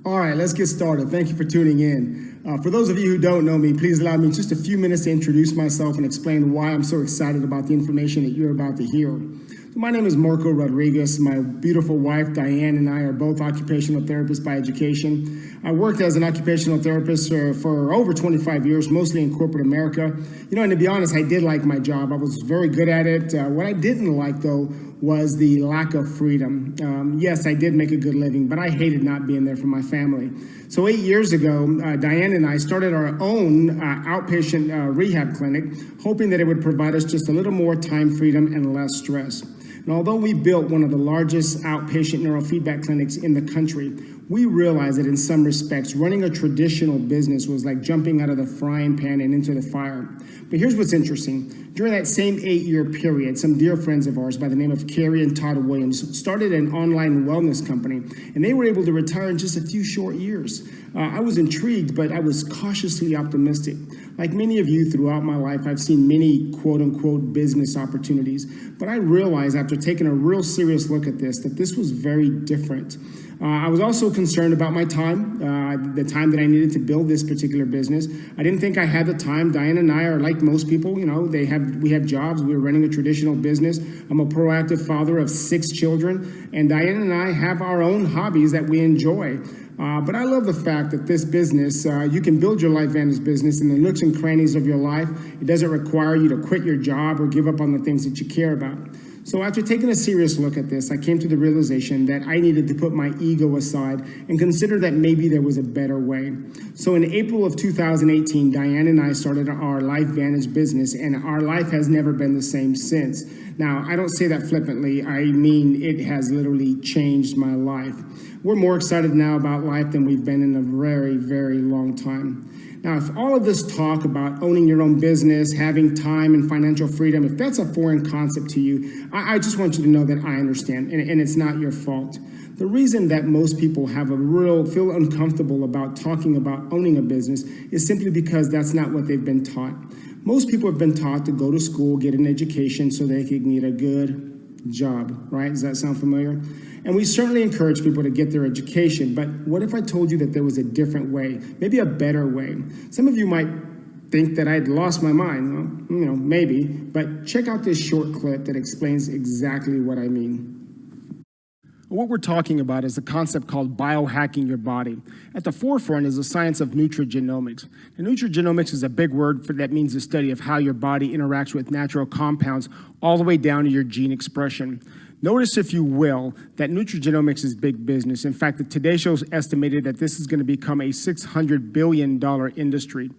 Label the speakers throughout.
Speaker 1: All right, let's get started. Thank you for tuning in. For those of you who don't know me, please allow me just a few minutes to introduce myself and explain why I'm so excited about the information that you're about to hear. So my name is Marco Rodriguez. My beautiful wife, Diane, and I are both occupational therapists by education. I worked as an occupational therapist for over 25 years, mostly in corporate America. And to be honest, I did like my job. I was very good at it. What I didn't like, though, was the lack of freedom. Yes, I did make a good living, but I hated not being there for my family. So 8 years ago, Diane and I started our own outpatient rehab clinic, hoping that it would provide us just a little more time freedom and less stress. And although we built one of the largest outpatient neurofeedback clinics in the country, we realized that in some respects, running a traditional business was like jumping out of the frying pan and into the fire. But here's what's interesting. During that same 8-year period, some dear friends of ours by the name of Carrie and Todd Williams started an online wellness company, and they were able to retire in just a few short years. I was intrigued, but I was cautiously optimistic. Like many of you throughout my life, I've seen many quote-unquote business opportunities, but I realized after taking a real serious look at this, that this was very different. I was also concerned about my time, the time that I needed to build this particular business. I didn't think I had the time. Diane and I are like most people, we have jobs. We're running a traditional business. I'm a proactive father of 6 children, and Diane and I have our own hobbies that we enjoy. But I love the fact that this business, you can build your LifeVantage business in the nooks and crannies of your life. It doesn't require you to quit your job or give up on the things that you care about. So after taking a serious look at this, I came to the realization that I needed to put my ego aside and consider that maybe there was a better way. So in April of 2018, Diane and I started our LifeVantage business, and our life has never been the same since. Now, I don't say that flippantly. I mean, it has literally changed my life. We're more excited now about life than we've been in a very, very long time. Now, if all of this talk about owning your own business, having time and financial freedom, if that's a foreign concept to you, I just want you to know that I understand, and it's not your fault. The reason that most people feel uncomfortable about talking about owning a business is simply because that's not what they've been taught. Most people have been taught to go to school, get an education so they can get a good job, right? Does that sound familiar? And we certainly encourage people to get their education, but what if I told you that there was a different way, maybe a better way? Some of you might think that I'd lost my mind. Well, maybe, but check out this short clip that explains exactly what I mean. What we're talking about is a concept called biohacking your body. At the forefront is the science of nutrigenomics. And nutrigenomics is a big word that means the study of how your body interacts with natural compounds all the way down to your gene expression. Notice, if you will, that nutrigenomics is big business. In fact, the Today Show's estimated that this is going to become a $600 billion industry.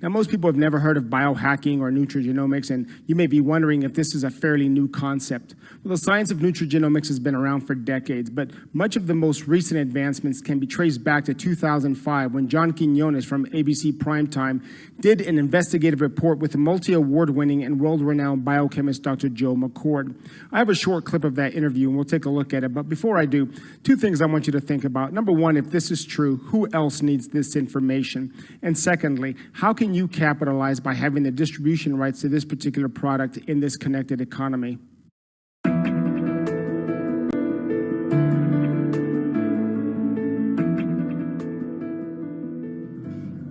Speaker 1: Now, most people have never heard of biohacking or nutrigenomics, and you may be wondering if this is a fairly new concept. Well, the science of nutrigenomics has been around for decades, but much of the most recent advancements can be traced back to 2005 when John Quinones from ABC Primetime did an investigative report with the multi-award-winning and world-renowned biochemist Dr. Joe McCord. I have a short clip of that interview, and we'll take a look at it. But before I do, 2 things I want you to think about. Number one, if this is true, who else needs this information? And secondly, how can you capitalize by having the distribution rights to this particular product in this connected economy?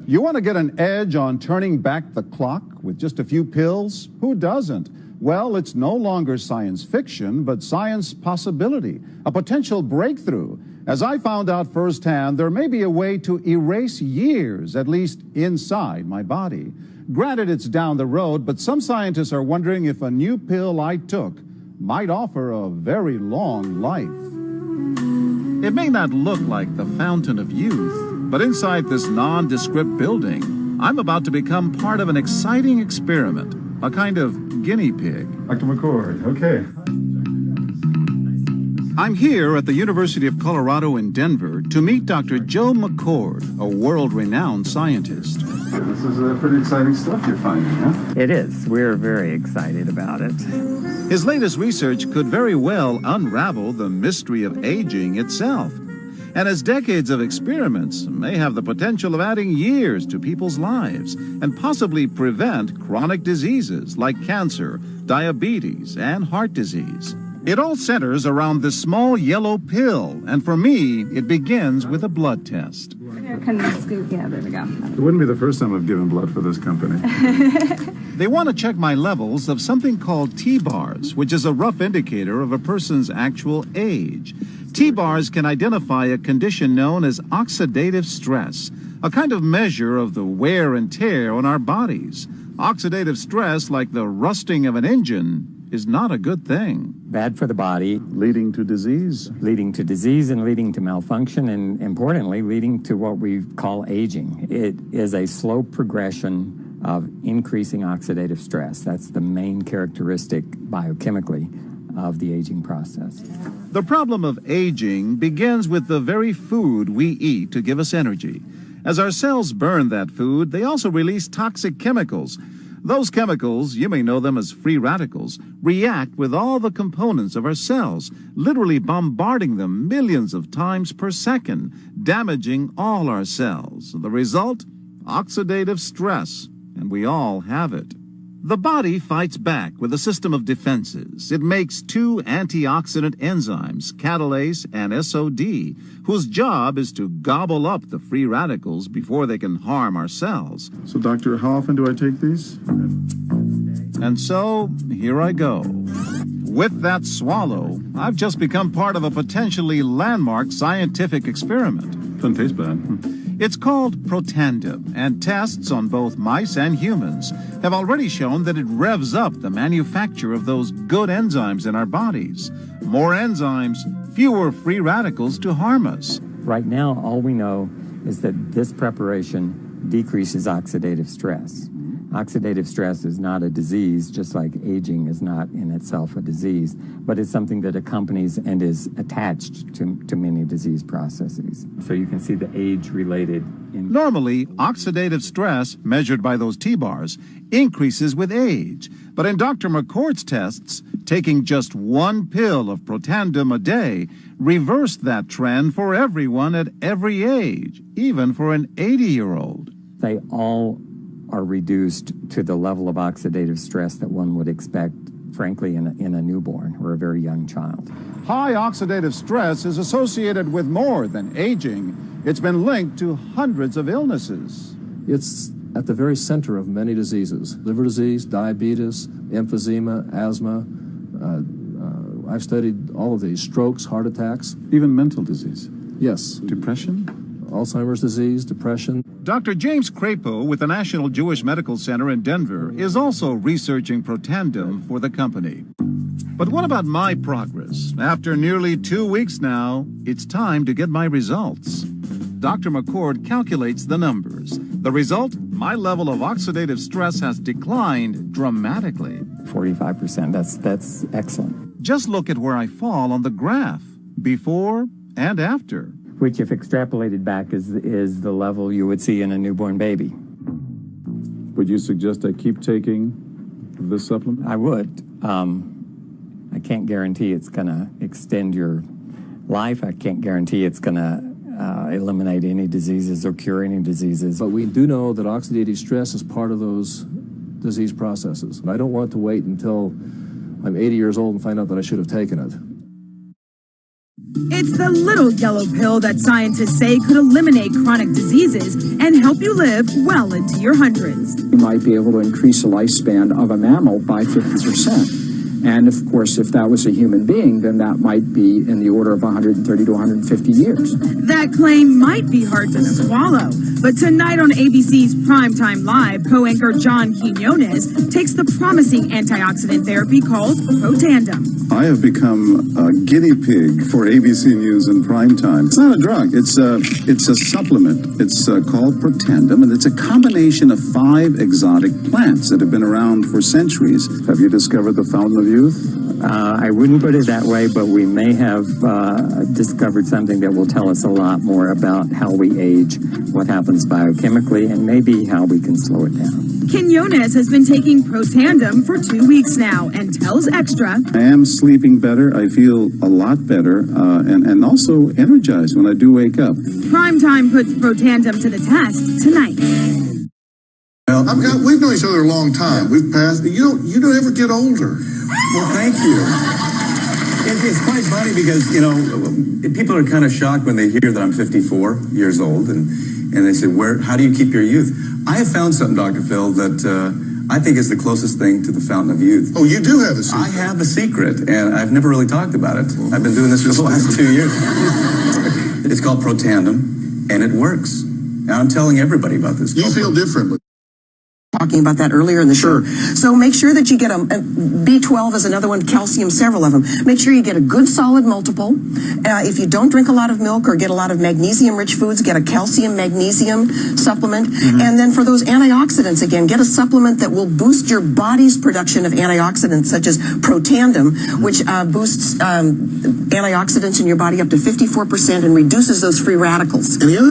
Speaker 2: You want to get an edge on turning back the clock with just a few pills? Who doesn't? Well, it's no longer science fiction, but science possibility, a potential breakthrough. As I found out firsthand, there may be a way to erase years, at least inside my body. Granted, it's down the road, but some scientists are wondering if a new pill I took might offer a very long life. It may not look like the fountain of youth, but inside this nondescript building, I'm about to become part of an exciting experiment, a kind of guinea pig.
Speaker 3: Dr. McCord, okay.
Speaker 2: I'm here at the University of Colorado in Denver to meet Dr. Joe McCord, a world-renowned scientist.
Speaker 3: This is pretty exciting stuff you're finding, huh?
Speaker 4: It is. We're very excited about it.
Speaker 2: His latest research could very well unravel the mystery of aging itself. And his decades of experiments may have the potential of adding years to people's lives and possibly prevent chronic diseases like cancer, diabetes, and heart disease. It all centers around this small yellow pill, and for me, it begins with a blood test.
Speaker 5: Kind of scoop. Yeah, there we go.
Speaker 3: It wouldn't be the first time I've given blood for this company.
Speaker 2: They want to check my levels of something called T-bars, which is a rough indicator of a person's actual age. T-bars can identify a condition known as oxidative stress, a kind of measure of the wear and tear on our bodies. Oxidative stress, like the rusting of an engine, is not a good thing.
Speaker 4: Bad for the body,
Speaker 3: Leading to disease.
Speaker 4: leading to disease and leading to malfunction, and importantly, leading to what we call aging. It is a slow progression of increasing oxidative stress. That's the main characteristic biochemically of the aging process.
Speaker 2: The problem of aging begins with the very food we eat to give us energy. As our cells burn that food, they also release toxic chemicals. Those chemicals, you may know them as free radicals, react with all the components of our cells, literally bombarding them millions of times per second, damaging all our cells. The result? Oxidative stress, and we all have it. The body fights back with a system of defenses. It makes two antioxidant enzymes, catalase and SOD, whose job is to gobble up the free radicals before they can harm our cells.
Speaker 3: So, doctor, how often do I take these?
Speaker 2: And so, here I go. With that swallow, I've just become part of a potentially landmark scientific experiment.
Speaker 3: Doesn't taste bad.
Speaker 2: It's called Protandim, and tests on both mice and humans have already shown that it revs up the manufacture of those good enzymes in our bodies. More enzymes, fewer free radicals to harm us.
Speaker 4: Right now, all we know is that this preparation decreases oxidative stress. Oxidative stress is not a disease, just like aging is not in itself a disease, but it's something that accompanies and is attached to many disease processes. So you can see the age-related.
Speaker 2: Normally, oxidative stress, measured by those T-bars, increases with age. But in Dr. McCord's tests, taking just one pill of Protandim a day reversed that trend for everyone at every age, even for an 80-year-old.
Speaker 4: They all are reduced to the level of oxidative stress that one would expect, frankly, in a newborn or a very young child.
Speaker 2: High oxidative stress is associated with more than aging. It's been linked to hundreds of illnesses.
Speaker 6: It's at the very center of many diseases: liver disease, diabetes, emphysema, asthma. I've studied all of these: strokes, heart attacks.
Speaker 3: Even mental disease.
Speaker 6: Yes.
Speaker 3: Depression?
Speaker 6: Alzheimer's disease, depression.
Speaker 2: Dr. James Crapo with the National Jewish Medical Center in Denver is also researching Protandim for the company. But what about my progress? After nearly 2 weeks now, it's time to get my results. Dr. McCord calculates the numbers. The result? My level of oxidative stress has declined dramatically.
Speaker 4: 45%, that's excellent.
Speaker 2: Just look at where I fall on the graph, before and after.
Speaker 4: Which, if extrapolated back, is the level you would see in a newborn baby.
Speaker 3: Would you suggest I keep taking this supplement?
Speaker 4: I would. I can't guarantee it's going to extend your life. I can't guarantee it's going to eliminate any diseases or cure any diseases.
Speaker 6: But we do know that oxidative stress is part of those disease processes. I don't want to wait until I'm 80 years old and find out that I should have taken it.
Speaker 7: It's the little yellow pill that scientists say could eliminate chronic diseases and help you live well into your hundreds.
Speaker 8: You might be able to increase the lifespan of a mammal by 50%. And of course, if that was a human being, then that might be in the order of 130 to 150 years.
Speaker 7: That claim might be hard to swallow, but tonight on ABC's Primetime Live, co-anchor John Quinones takes the promising antioxidant therapy called Protandim.
Speaker 3: I have become a guinea pig for ABC News in prime time. It's not a drug. It's a supplement. It's called Protandim, and it's a combination of 5 exotic plants that have been around for centuries. Have you discovered the fountain of youth?
Speaker 4: I wouldn't put it that way, but we may have discovered something that will tell us a lot more about how we age, what happens biochemically, and maybe how we can slow it down.
Speaker 7: Quinones has been taking Protandim for 2 weeks now and tells Extra,
Speaker 3: I am sleeping better. I feel a lot better and also energized when I do wake up.
Speaker 7: Primetime puts Protandim to the test tonight.
Speaker 9: We've known each other a long time. We've passed. You don't ever get older.
Speaker 3: Well, thank you. It's quite funny because, you know, people are kind of shocked when they hear that I'm 54 years old, and they say, how do you keep your youth? I have found something, Dr. Phil, that I think is the closest thing to the fountain of youth.
Speaker 9: Oh, you do have a secret.
Speaker 3: I have a secret, and I've never really talked about it. I've been doing this for the last 2 years. It's called Protandem, and it works. And I'm telling everybody about this.
Speaker 9: You feel differently.
Speaker 10: Talking about that earlier in the show. So make sure that you get a B12 is another one, calcium, several of them. Make sure you get a good solid multiple. If you don't drink a lot of milk or get a lot of magnesium-rich foods, get a calcium magnesium supplement. And then for those antioxidants, again, get a supplement that will boost your body's production of antioxidants, such as Protandem, which boosts antioxidants in your body up to 54% and reduces those free radicals.
Speaker 9: And the other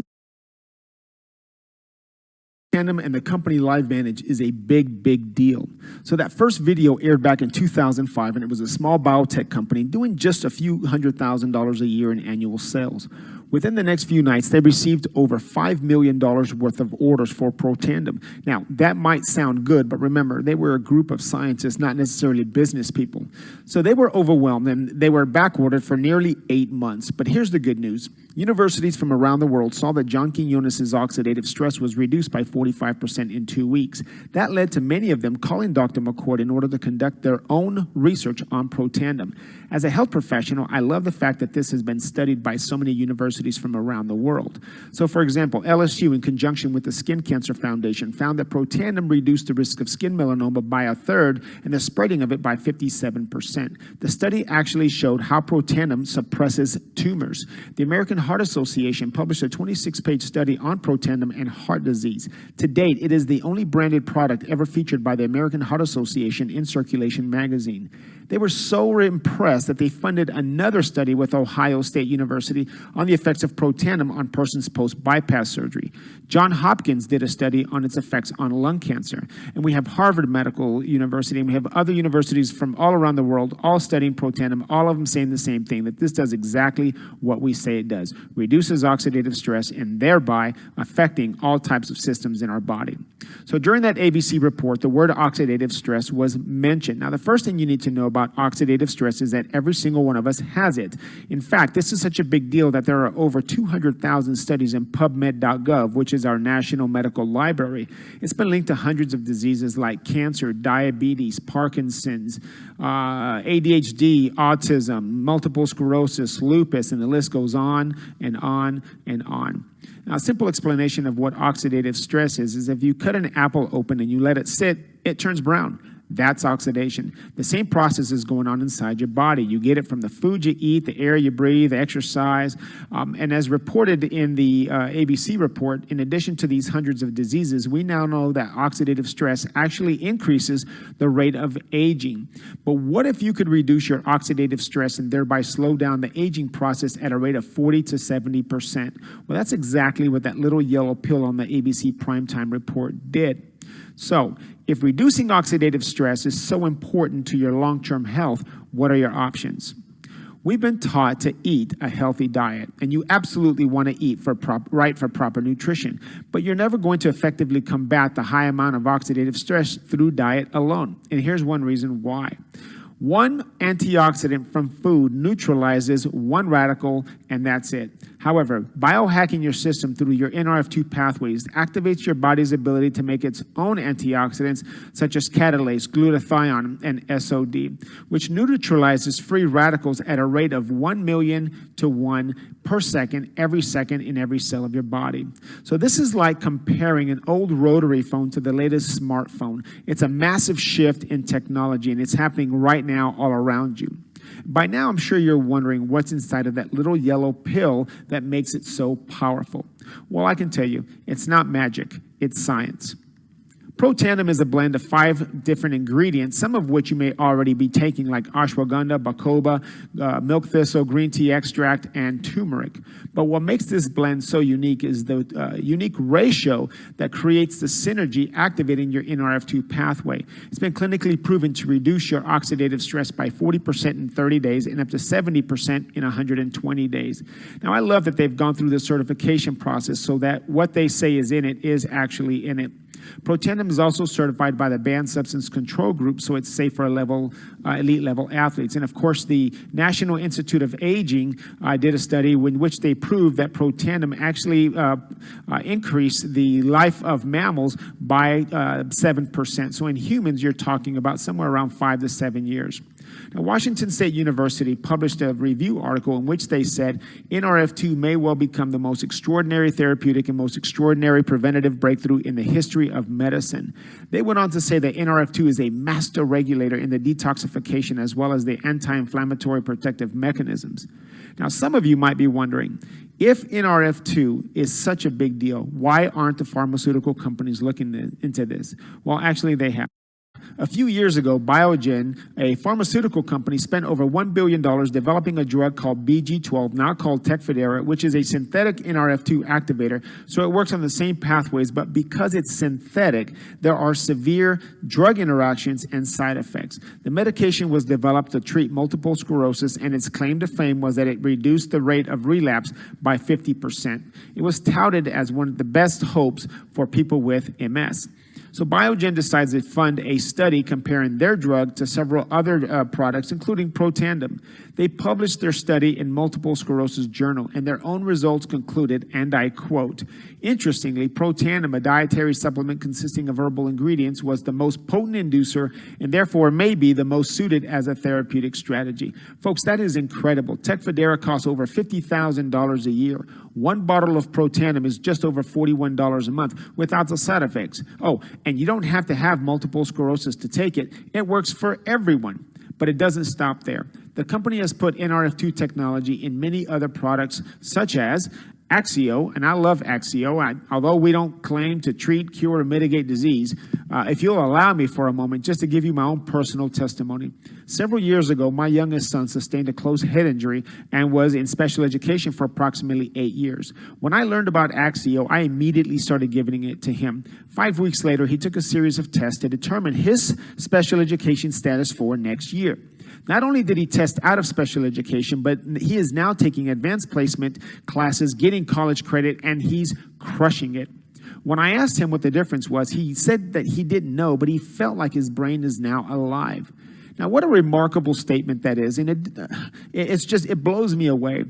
Speaker 1: And the company LifeVantage is a big deal. So that first video aired back in 2005, and it was a small biotech company doing just a few $100,000 a year in annual sales. Within the next few nights, they received over $5 million worth of orders for Protandem. Now, that might sound good, but remember, they were a group of scientists, not necessarily business people. So they were overwhelmed, and they were backordered for nearly 8 months. But here's the good news. Universities from around the world saw that John Quinones' oxidative stress was reduced by 45% in 2 weeks. That led to many of them calling Dr. McCord in order to conduct their own research on Protandem. As a health professional, I love the fact that this has been studied by so many universities from around the world. So, for example, LSU, in conjunction with the Skin Cancer Foundation, found that Protandem reduced the risk of skin melanoma by 1/3 and the spreading of it by 57%. The study actually showed how Protandem suppresses tumors. The American Heart Association published a 26-page study on Protandem and heart disease. To date, it is the only branded product ever featured by the American Heart Association in Circulation magazine. They were so impressed that they funded another study with Ohio State University on the effects of Protandem on persons post-bypass surgery. Johns Hopkins did a study on its effects on lung cancer. And we have Harvard Medical University, and we have other universities from all around the world all studying Protandem, all of them saying the same thing, that this does exactly what we say it does. Reduces oxidative stress and thereby affecting all types of systems in our body. So during that ABC report, the word oxidative stress was mentioned. Now, the first thing you need to know about oxidative stress is that every single one of us has it. In fact, this is such a big deal that there are over 200,000 studies in PubMed.gov, which is our national medical library. It's been linked to hundreds of diseases like cancer, diabetes, Parkinson's, ADHD, autism, multiple sclerosis, lupus, and the list goes on and on and on. Now, a simple explanation of what oxidative stress is if you cut an apple open and you let it sit, it turns brown. That's oxidation. The same process is going on inside your body. You get it from the food you eat, the air you breathe, exercise. And as reported in the ABC report, in addition to these hundreds of diseases, we now know that oxidative stress actually increases the rate of aging. But what if you could reduce your oxidative stress and thereby slow down the aging process at a rate of 40 to 70%? Well, that's exactly what that little yellow pill on the ABC Primetime report did. So, if reducing oxidative stress is so important to your long-term health, what are your options? We've been taught to eat a healthy diet, and you absolutely want to eat for proper nutrition, but you're never going to effectively combat the high amount of oxidative stress through diet alone. And here's one reason why. One antioxidant from food neutralizes one radical, and that's it. However, biohacking your system through your NRF2 pathways activates your body's ability to make its own antioxidants, such as catalase, glutathione, and SOD, which neutralizes free radicals at a rate of 1 million to 1 per second in every cell of your body. So this is like comparing an old rotary phone to the latest smartphone. It's a massive shift in technology, and it's happening right now all around you. By now, I'm sure you're wondering what's inside of that little yellow pill that makes it so powerful. Well, I can tell you, it's not magic, it's science. Protandem is a blend of 5 different ingredients, some of which you may already be taking, like ashwagandha, bacopa, milk thistle, green tea extract, and turmeric. But what makes this blend so unique is the unique ratio that creates the synergy activating your NRF2 pathway. It's been clinically proven to reduce your oxidative stress by 40% in 30 days and up to 70% in 120 days. Now, I love that they've gone through the certification process so that what they say is in it is actually in it.
Speaker 9: Protandim is also certified by the Banned Substance Control Group, so it's safe for elite level athletes. And of course, the National Institute of Aging did a study in which they proved that Protandim actually increased the life of mammals by 7%. So in humans, you're talking about somewhere around 5 to 7 years. Now, Washington State University published a review article in which they said NRF2 may well become the most extraordinary therapeutic and most extraordinary preventative breakthrough in the history of medicine. They went on to say that NRF2 is a master regulator in the detoxification as well as the anti-inflammatory protective mechanisms. Now, some of you might be wondering, if NRF2 is such a big deal, why aren't the pharmaceutical companies looking into this? Well, actually, they have. A few years ago, Biogen, a pharmaceutical company, spent over $1 billion developing a drug called BG12, now called Tecfidera, which is a synthetic NRF2 activator. So it works on the same pathways, but because it's synthetic, there are severe drug interactions and side effects. The medication was developed to treat multiple sclerosis, and its claim to fame was that it reduced the rate of relapse by 50%. It was touted as one of the best hopes for people with MS. So Biogen decides to fund a study comparing their drug to several other products, including Protandim. They published their study in Multiple Sclerosis Journal, and their own results concluded, and I quote, "Interestingly, Protandim, a dietary supplement consisting of herbal ingredients, was the most potent inducer and therefore may be the most suited as a therapeutic strategy." Folks, that is incredible. Tecfidera costs over $50,000 a year. One bottle of Protandim is just over $41 a month without the side effects. Oh, and you don't have to have multiple sclerosis to take it. It works for everyone. But it doesn't stop there. The company has put NRF2 technology in many other products, such as Axio, and I love Axio. Although we don't claim to treat, cure, or mitigate disease, if you'll allow me for a moment, just to give you my own personal testimony. Several years ago, my youngest son sustained a close head injury and was in special education for approximately 8 years. When I learned about Axio, I immediately started giving it to him. 5 weeks later, he took a series of tests to determine his special education status for next year. Not only did he test out of special education, but he is now taking advanced placement classes, getting college credit, and he's crushing it. When I asked him what the difference was, he said that he didn't know, but he felt like his brain is now alive. Now, what a remarkable statement that is, and it blows me away.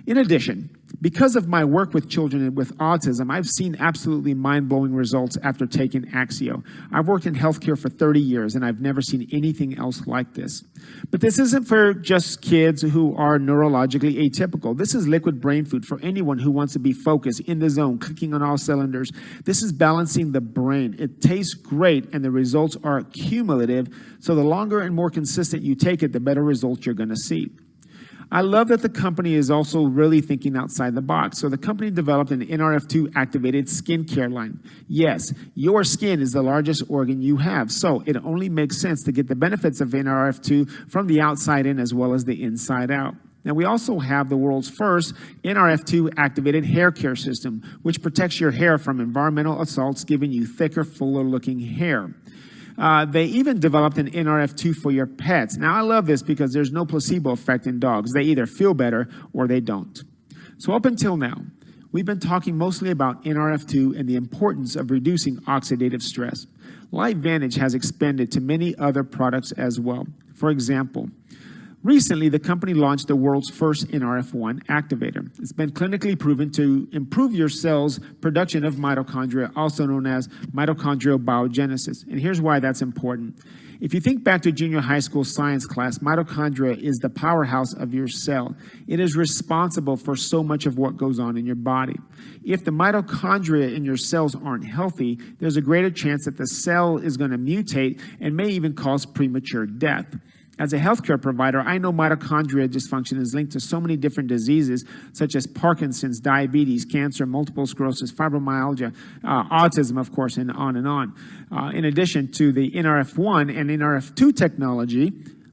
Speaker 9: In addition, because of my work with children with autism, I've seen absolutely mind-blowing results after taking Axio. I've worked in healthcare for 30 years, and I've never seen anything else like this. But this isn't for just kids who are neurologically atypical. This is liquid brain food for anyone who wants to be focused, in the zone, clicking on all cylinders. This is balancing the brain. It tastes great, and the results are cumulative, so the longer and more consistent you take it, the better results you're going to see. I love that the company is also really thinking outside the box. So the company developed an NRF2 activated skincare line. Yes, your skin is the largest organ you have, so it only makes sense to get the benefits of NRF2 from the outside in as well as the inside out. Now, we also have the world's first NRF2 activated hair care system, which protects your hair from environmental assaults, giving you thicker, fuller looking hair. They even developed an NRF2 for your pets. Now, I love this because there's no placebo effect in dogs. They either feel better or they don't. So up until now, we've been talking mostly about NRF2 and the importance of reducing oxidative stress. LifeVantage has expanded to many other products as well. For example, recently, the company launched the world's first NRF1 activator. It's been clinically proven to improve your cell's production of mitochondria, also known as mitochondrial biogenesis. And here's why that's important. If you think back to junior high school science class, mitochondria is the powerhouse of your cell. It is responsible for so much of what goes on in your body. If the mitochondria in your cells aren't healthy, there's a greater chance that the cell is going to mutate and may even cause premature death. As a healthcare provider, I know mitochondria dysfunction is linked to so many different diseases such as Parkinson's, diabetes, cancer, multiple sclerosis, fibromyalgia, autism, of course, and on and on. In addition to the NRF1 and NRF2 technology,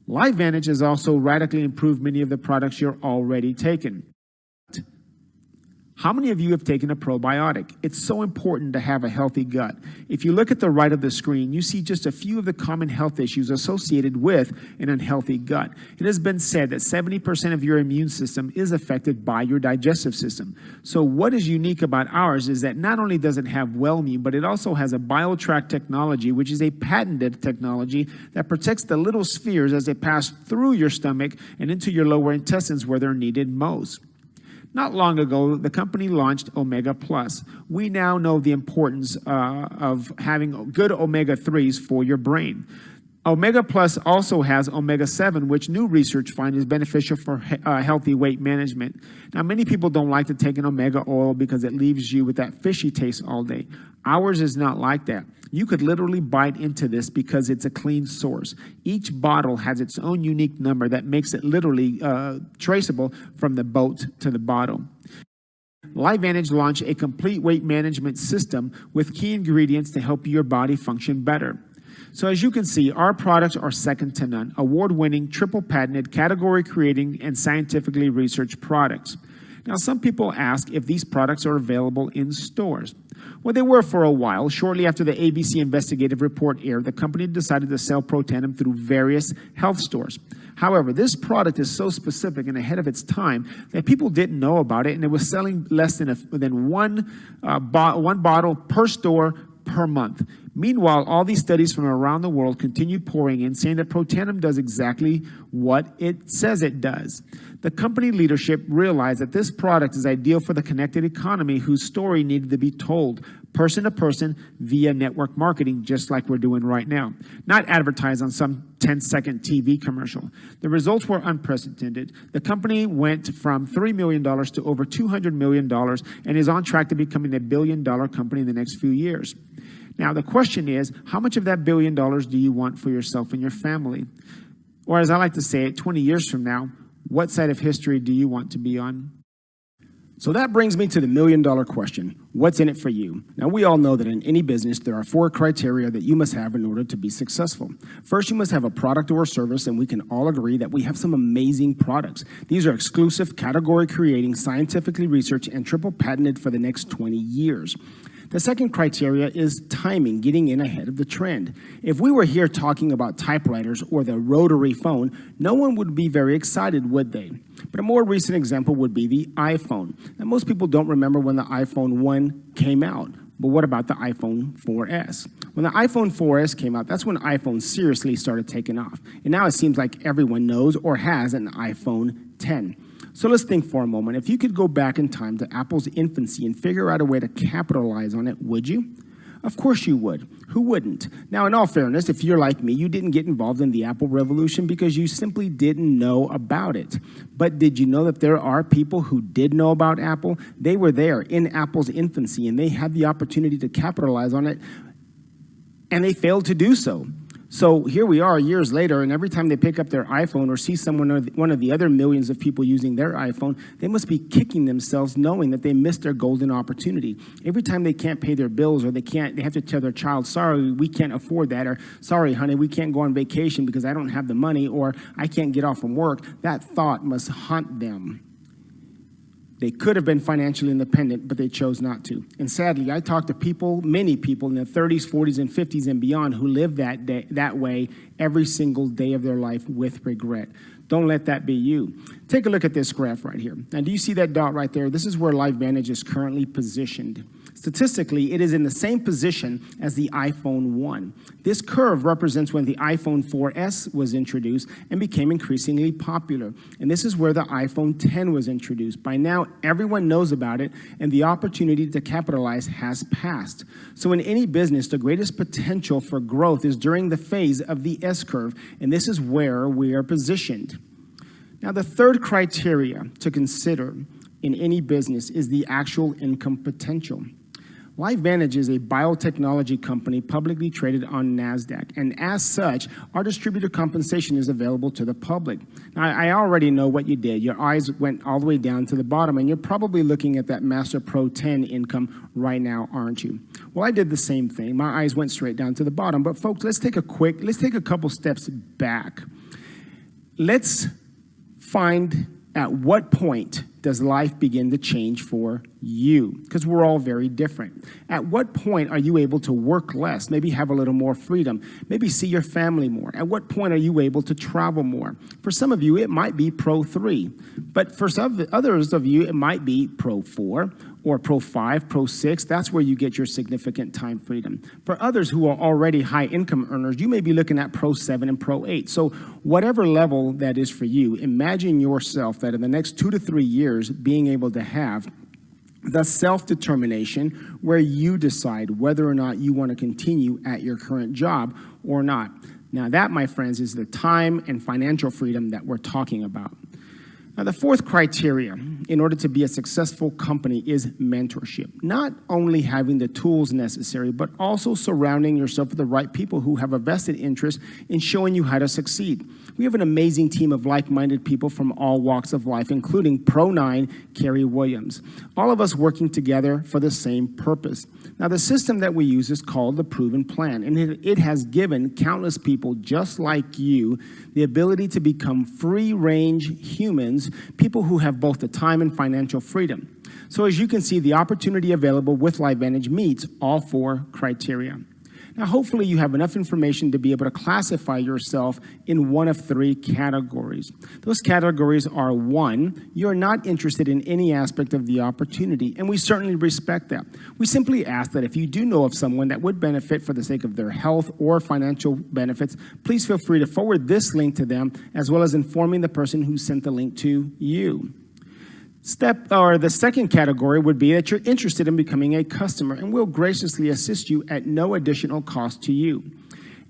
Speaker 9: LifeVantage has also radically improved many of the products you're already taking. How many of you have taken a probiotic? It's so important to have a healthy gut. If you look at the right of the screen, you see just a few of the common health issues associated with an unhealthy gut. It has been said that 70% of your immune system is affected by your digestive system. So what is unique about ours is that not only does it have Wellmune, but it also has a BioTrack technology, which is a patented technology that protects the little spheres as they pass through your stomach and into your lower intestines where they're needed most. Not long ago, the company launched Omega Plus. We now know the importance of having good omega-3s for your brain. Omega Plus also has omega-7, which new research finds is beneficial for healthy weight management. Now, many people don't like to take an omega oil because it leaves you with that fishy taste all day. Ours is not like that. You could literally bite into this because it's a clean source. Each bottle has its own unique number that makes it literally traceable from the boat to the bottle. LifeVantage launched a complete weight management system with key ingredients to help your body function better. So as you can see, our products are second to none, award-winning, triple patented, category-creating, and scientifically researched products. Now, some people ask if these products are available in stores. Well, they were for a while. Shortly after the ABC investigative report aired, the company decided to sell Protandim through various health stores. However, this product is so specific and ahead of its time that people didn't know about it, and it was selling less than one bottle per store per month. Meanwhile, all these studies from around the world continued pouring in, saying that Protandim does exactly what it says it does. The company leadership realized that this product is ideal for the connected economy whose story needed to be told person to person via network marketing, just like we're doing right now, not advertised on some 10-second TV commercial. The results were unprecedented. The company went from $3 million to over $200 million and is on track to becoming a billion-dollar company in the next few years. Now, the question is, how much of that $1 billion do you want for yourself and your family? Or as I like to say it, 20 years from now, what side of history do you want to be on?
Speaker 1: So that brings me to the $1 million question. What's in it for you? Now, we all know that in any business, there are 4 criteria that you must have in order to be successful. First, you must have a product or service, and we can all agree that we have some amazing products. These are exclusive, category-creating, scientifically researched, and triple patented for the next 20 years. The second criteria is timing, getting in ahead of the trend. If we were here talking about typewriters or the rotary phone, no one would be very excited, would they? But a more recent example would be the iPhone. Now, most people don't remember when the iPhone 1 came out. But what about the iPhone 4S? When the iPhone 4S came out, that's when iPhone seriously started taking off. And now it seems like everyone knows or has an iPhone 10. So let's think for a moment. If you could go back in time to Apple's infancy and figure out a way to capitalize on it, would you? Of course you would. Who wouldn't? Now, in all fairness, if you're like me, you didn't get involved in the Apple revolution because you simply didn't know about it. But did you know that there are people who did know about Apple? They were there in Apple's infancy, and they had the opportunity to capitalize on it, and they failed to do so. So here we are years later, and every time they pick up their iPhone or see one of the other millions of people using their iPhone, they must be kicking themselves knowing that they missed their golden opportunity. Every time they can't pay their bills or they have to tell their child, sorry, we can't afford that, or sorry, honey, we can't go on vacation because I don't have the money, or I can't get off from work, that thought must haunt them. They could have been financially independent, but they chose not to. And sadly, I talk to people, many people in their 30s, 40s, and 50s and beyond who live that way every single day of their life with regret. Don't let that be you. Take a look at this graph right here. Now, do you see that dot right there? This is where LifeVantage is currently positioned. Statistically, it is in the same position as the iPhone 1. This curve represents when the iPhone 4S was introduced and became increasingly popular. And this is where the iPhone 10 was introduced. By now, everyone knows about it, and the opportunity to capitalize has passed. So in any business, the greatest potential for growth is during the phase of the S-curve, and this is where we are positioned. Now, the third criteria to consider in any business is the actual income potential. LifeVantage is a biotechnology company publicly traded on NASDAQ, and as such, our distributor compensation is available to the public. Now, I already know what you did. Your eyes went all the way down to the bottom, and you're probably looking at that Master Pro 10 income right now, aren't you? Well, I did the same thing. My eyes went straight down to the bottom, but folks, let's take a couple steps back. Let's find at what point does life begin to change for you? Because we're all very different. At what point are you able to work less, maybe have a little more freedom, maybe see your family more? At what point are you able to travel more? For some of you, it might be Pro 3, but for some others of you, it might be Pro 4 or Pro 5, Pro 6. That's where you get your significant time freedom. For others who are already high income earners, you may be looking at Pro 7 and Pro 8. So whatever level that is for you, imagine yourself that in the next 2 to 3 years being able to have the self-determination where you decide whether or not you want to continue at your current job or not. Now that, my friends, is the time and financial freedom that we're talking about. Now, the fourth criteria in order to be a successful company is mentorship. Not only having the tools necessary, but also surrounding yourself with the right people who have a vested interest in showing you how to succeed. We have an amazing team of like-minded people from all walks of life, including Pro 9, Carrie Williams. All of us working together for the same purpose. Now, the system that we use is called the Proven Plan, and it has given countless people just like you the ability to become free-range humans, people who have both the time and financial freedom. So as you can see, the opportunity available with LifeVantage meets all four criteria. Now, hopefully you have enough information to be able to classify yourself in one of three categories. Those categories are: 1, you're not interested in any aspect of the opportunity, and we certainly respect that. We simply ask that if you do know of someone that would benefit for the sake of their health or financial benefits, please feel free to forward this link to them, as well as informing the person who sent the link to you. The second category would be that you're interested in becoming a customer, and we'll graciously assist you at no additional cost to you.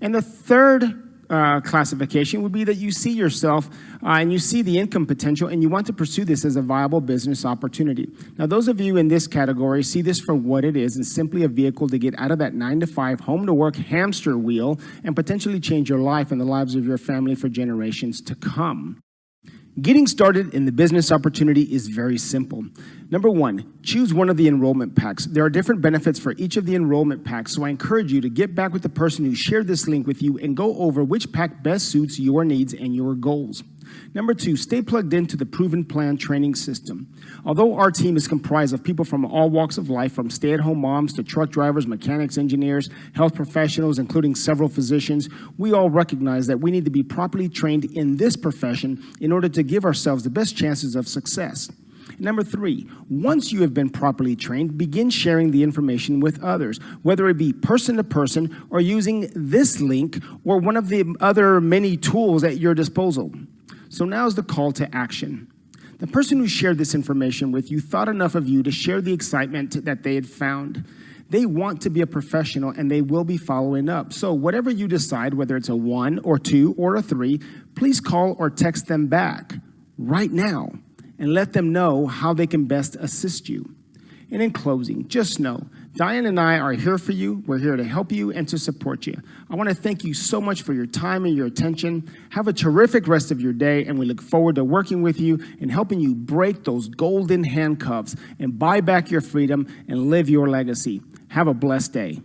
Speaker 1: And the third classification would be that you see yourself and you see the income potential and you want to pursue this as a viable business opportunity. Now, those of you in this category see this for what it is, and simply a vehicle to get out of that 9-to-5 home-to-work hamster wheel and potentially change your life and the lives of your family for generations to come. Getting started in the business opportunity is very simple. Number 1, choose one of the enrollment packs. There are different benefits for each of the enrollment packs, so I encourage you to get back with the person who shared this link with you and go over which pack best suits your needs and your goals. Number 2, stay plugged into the Proven Plan training system. Although our team is comprised of people from all walks of life, from stay-at-home moms to truck drivers, mechanics, engineers, health professionals, including several physicians, we all recognize that we need to be properly trained in this profession in order to give ourselves the best chances of success. Number 3, once you have been properly trained, begin sharing the information with others, whether it be person to person or using this link or one of the other many tools at your disposal. So now's the call to action. The person who shared this information with you thought enough of you to share the excitement that they had found. They want to be a professional and they will be following up. So whatever you decide, whether it's a 1 or 2 or a 3, please call or text them back right now and let them know how they can best assist you. And in closing, just know, Diane and I are here for you. We're here to help you and to support you. I want to thank you so much for your time and your attention. Have a terrific rest of your day, and we look forward to working with you and helping you break those golden handcuffs and buy back your freedom and live your legacy. Have a blessed day.